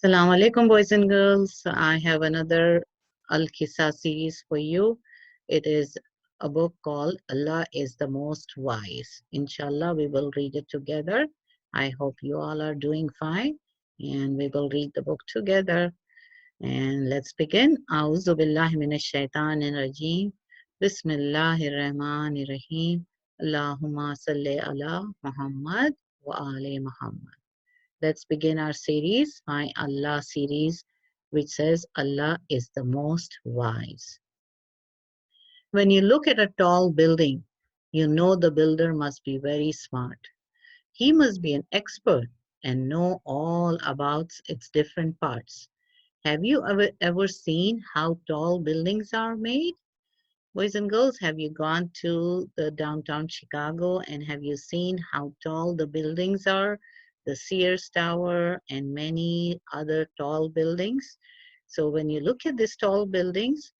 Assalamu alaikum, boys and girls. I have another Al Qissa series for you. It is a book called Allah is the Most Wise. Inshallah, we will read it together. I hope you all are doing fine and we will read the book together. And let's begin. A'udhu billahi minash shaitanir rajim. Bismillahir rahmanir rahim. Allahumma salli ala Muhammad wa ali Muhammad. Let's begin our series, My Allah series, which says Allah is the most wise. When you look at a tall building, you know the builder must be very smart. He must be an expert and know all about its different parts. Have you ever seen how tall buildings are made? Boys and girls, have you gone to the downtown Chicago and have you seen how tall the buildings are? The Sears Tower and many other tall buildings. So when you look at these tall buildings,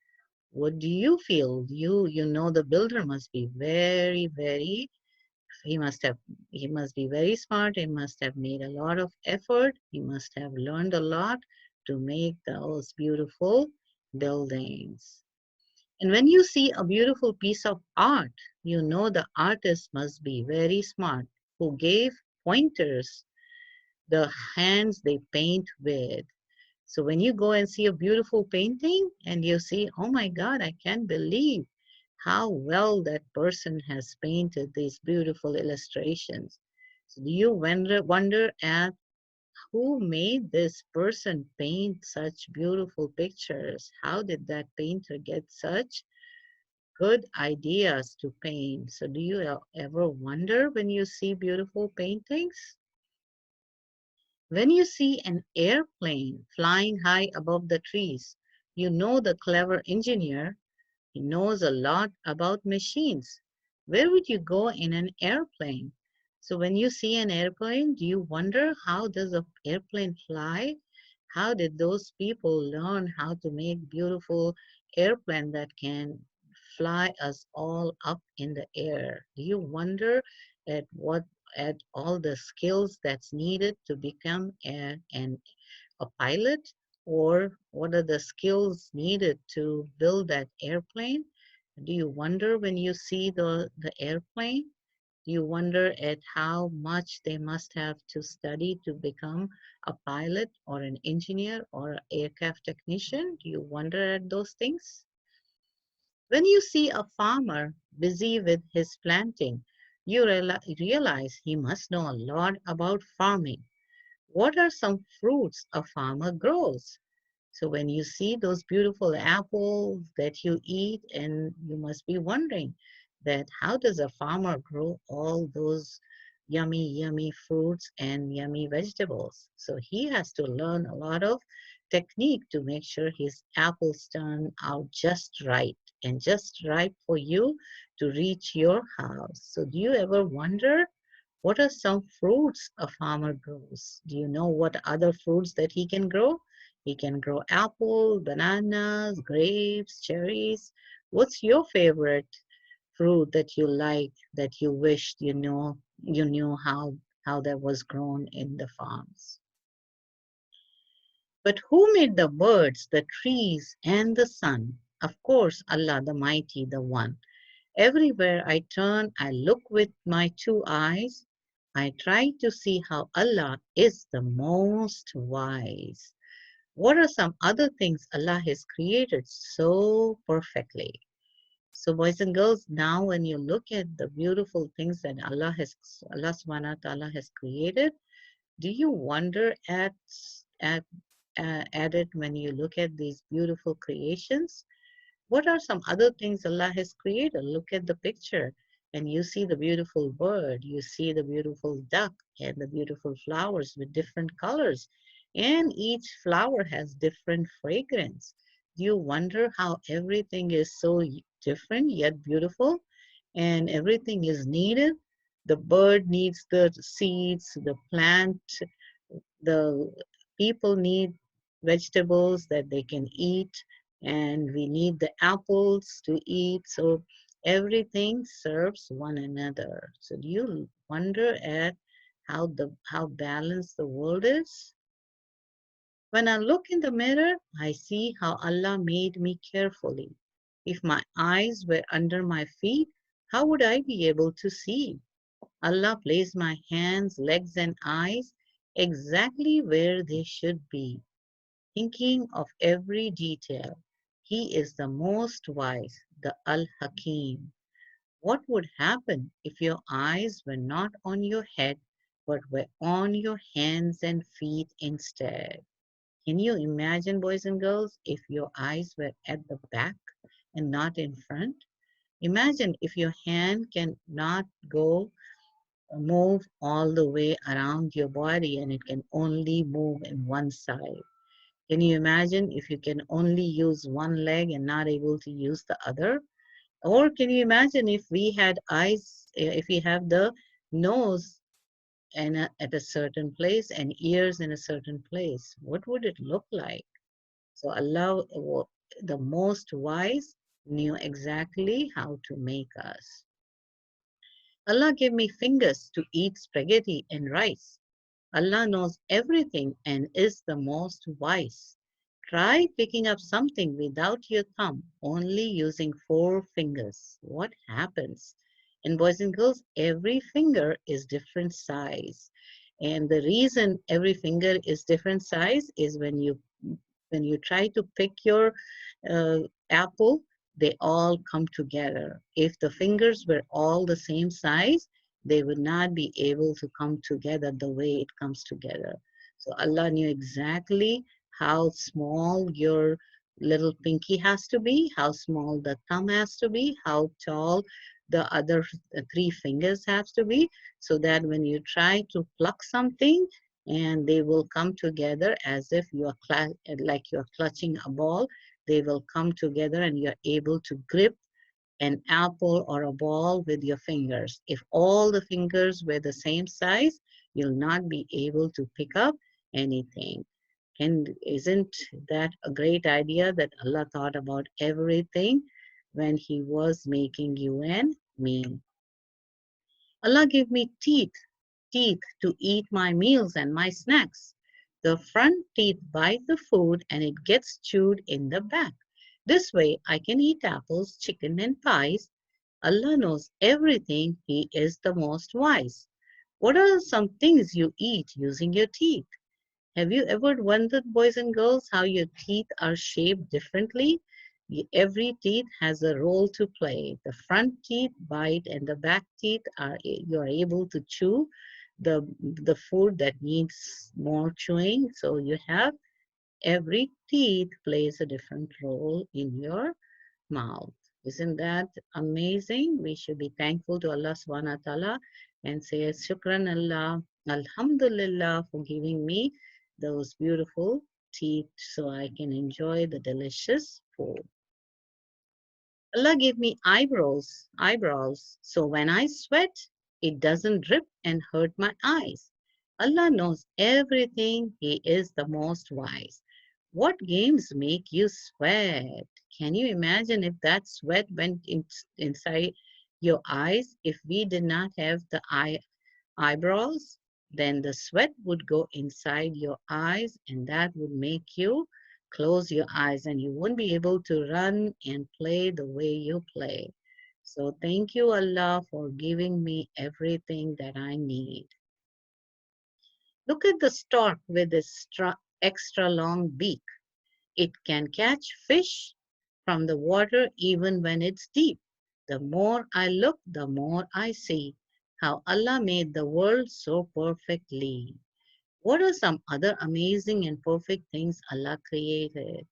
what do you feel? You know the builder must be very he must have he must be very smart. He must have made a lot of effort. He must have learned a lot to make those beautiful buildings. And when you see a beautiful piece of art, you know the artist must be very smart who gave pointers the hands they paint with. So when you go and see a beautiful painting and you see, oh my God, I can't believe how well that person has painted these beautiful illustrations. So do you wonder at who made this person paint such beautiful pictures? How did that painter get such good ideas to paint? So do you ever wonder when you see beautiful paintings? When you see an airplane flying high above the trees, you know the clever engineer, he knows a lot about machines. Where would you go in an airplane? So when you see an airplane, do you wonder how does an airplane fly? How did those people learn how to make beautiful airplane that can fly us all up in the air? Do you wonder at what at all the skills that's needed to become a pilot, or what are the skills needed to build that airplane? Do you wonder when you see the airplane? Do you wonder at how much they must have to study to become a pilot or an engineer or an aircraft technician? Do you wonder at those things? When you see a farmer busy with his planting, you realize he must know a lot about farming. What are some fruits a farmer grows? So when you see those beautiful apples that you eat, and you must be wondering that how does a farmer grow all those yummy fruits and yummy vegetables? So he has to learn a lot of technique to make sure his apples turn out just right and just right for you to reach your house. So do you ever wonder what are some fruits a farmer grows? Do you know what other fruits that he can grow? He can grow apple, bananas, grapes, cherries. What's your favorite fruit that you like that you wished you knew how that was grown in the farms? But who made the birds, the trees, and the sun? Of course, Allah the Mighty, the One. Everywhere I turn, I look with my two eyes. I try to see how Allah is the most wise. What are some other things Allah has created so perfectly? So boys and girls, now when you look at the beautiful things that Allah subhanahu wa ta'ala has created, do you wonder at at it when you look at these beautiful creations? What are some other things Allah has created? Look at the picture and you see the beautiful bird, you see the beautiful duck and the beautiful flowers with different colors. And each flower has different fragrance. Do you wonder how everything is so different yet beautiful and everything is needed? The bird needs the seeds, the plant, the people need vegetables that they can eat, and we need the apples to eat. So everything serves one another. So do you wonder at how balanced the world is? When I look in the mirror, I see how Allah made me carefully. If my eyes were under my feet, how would I be able to see? Allah placed my hands, legs, and eyes exactly where they should be, thinking of every detail. He is the most wise, the Al Hakim. What would happen if your eyes were not on your head but were on your hands and feet instead? Can you imagine, boys and girls, if your eyes were at the back and not in front? Imagine if your hand cannot go move all the way around your body and it can only move in one side. Can you imagine if you can only use one leg and not able to use the other? Or can you imagine if we had eyes, if we have the nose at a certain place and ears in a certain place? What would it look like? So Allah, the most wise, knew exactly how to make us. Allah gave me fingers to eat spaghetti and rice. Allah knows everything and is the most wise. Try picking up something without your thumb, only using four fingers. What happens? And boys and girls, every finger is different size. And the reason every finger is different size is when you try to pick your uh, apple, they all come together. If the fingers were all the same size, they would not be able to come together the way it comes together. So Allah knew exactly how small your little pinky has to be, how small the thumb has to be, how tall the other three fingers have to be, so that when you try to pluck something, and they will come together as if you are like you are clutching a ball. They will come together and you're able to grip an apple or a ball with your fingers. If all the fingers were the same size, you'll not be able to pick up anything. And isn't that a great idea that Allah thought about everything when He was making you and me? Allah gave me teeth to eat my meals and my snacks. The front teeth bite the food and it gets chewed in the back. This way I can eat apples, chicken, and pies. Allah knows everything. He is the most wise. What are some things you eat using your teeth? Have you ever wondered, boys and girls, how your teeth are shaped differently? Every teeth has a role to play. The front teeth bite and the back teeth are you are able to chew the food that needs more chewing. So you have every teeth plays a different role in your mouth. Isn't that amazing? We should be thankful to Allah subhanahu wa ta'ala and say Shukran Allah, Alhamdulillah for giving me those beautiful teeth so I can enjoy the delicious food. Allah gave me eyebrows, so when I sweat, it doesn't drip and hurt my eyes. Allah knows everything. He is the most wise. What games make you sweat? Can you imagine if that sweat went inside your eyes? If we did not have the eyebrows, then the sweat would go inside your eyes and that would make you close your eyes and you wouldn't be able to run and play the way you play. So thank you, Allah, for giving me everything that I need. Look at the stork with its extra long beak. It can catch fish from the water even when it's deep. The more I look, the more I see how Allah made the world so perfectly. What are some other amazing and perfect things Allah created?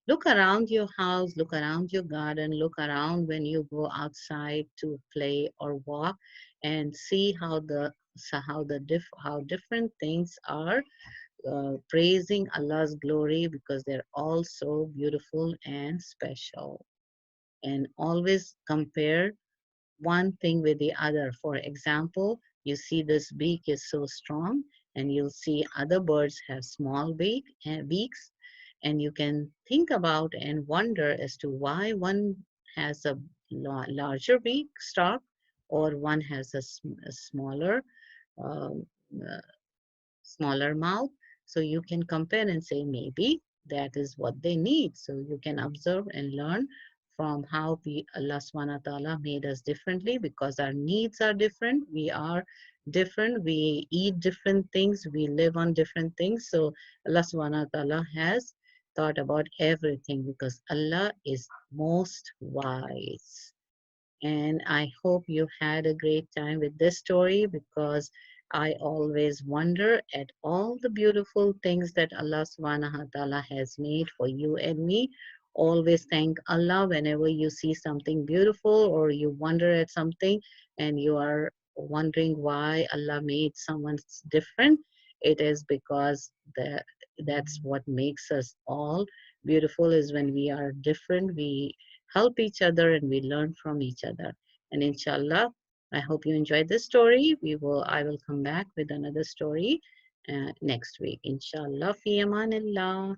Look around your house, look around your garden, look around when you go outside to play or walk and see how different things are praising Allah's glory because they're all so beautiful and special. And always compare one thing with the other. For example, you see this beak is so strong, and you'll see other birds have small beaks, and you can think about and wonder as to why one has a larger beak, stalk, or one has a smaller um, uh, smaller mouth. So you can compare and say, maybe that is what they need. So you can observe and learn from how Allah subhanahu wa ta'ala made us differently, because our needs are different. We are different. We eat different things. We live on different things. So Allah subhanahu wa ta'ala has thought about everything, because Allah is most wise. And I hope you had a great time with this story, because I always wonder at all the beautiful things that Allah subhanahu wa ta'ala has made for you and me. Always thank Allah whenever you see something beautiful or you wonder at something and you are wondering why Allah made someone different. It is because that's what makes us all beautiful, is when we are different. We help each other and we learn from each other. And inshallah, I hope you enjoyed this story. I will come back with another story next week. Inshallah, fi amanillah.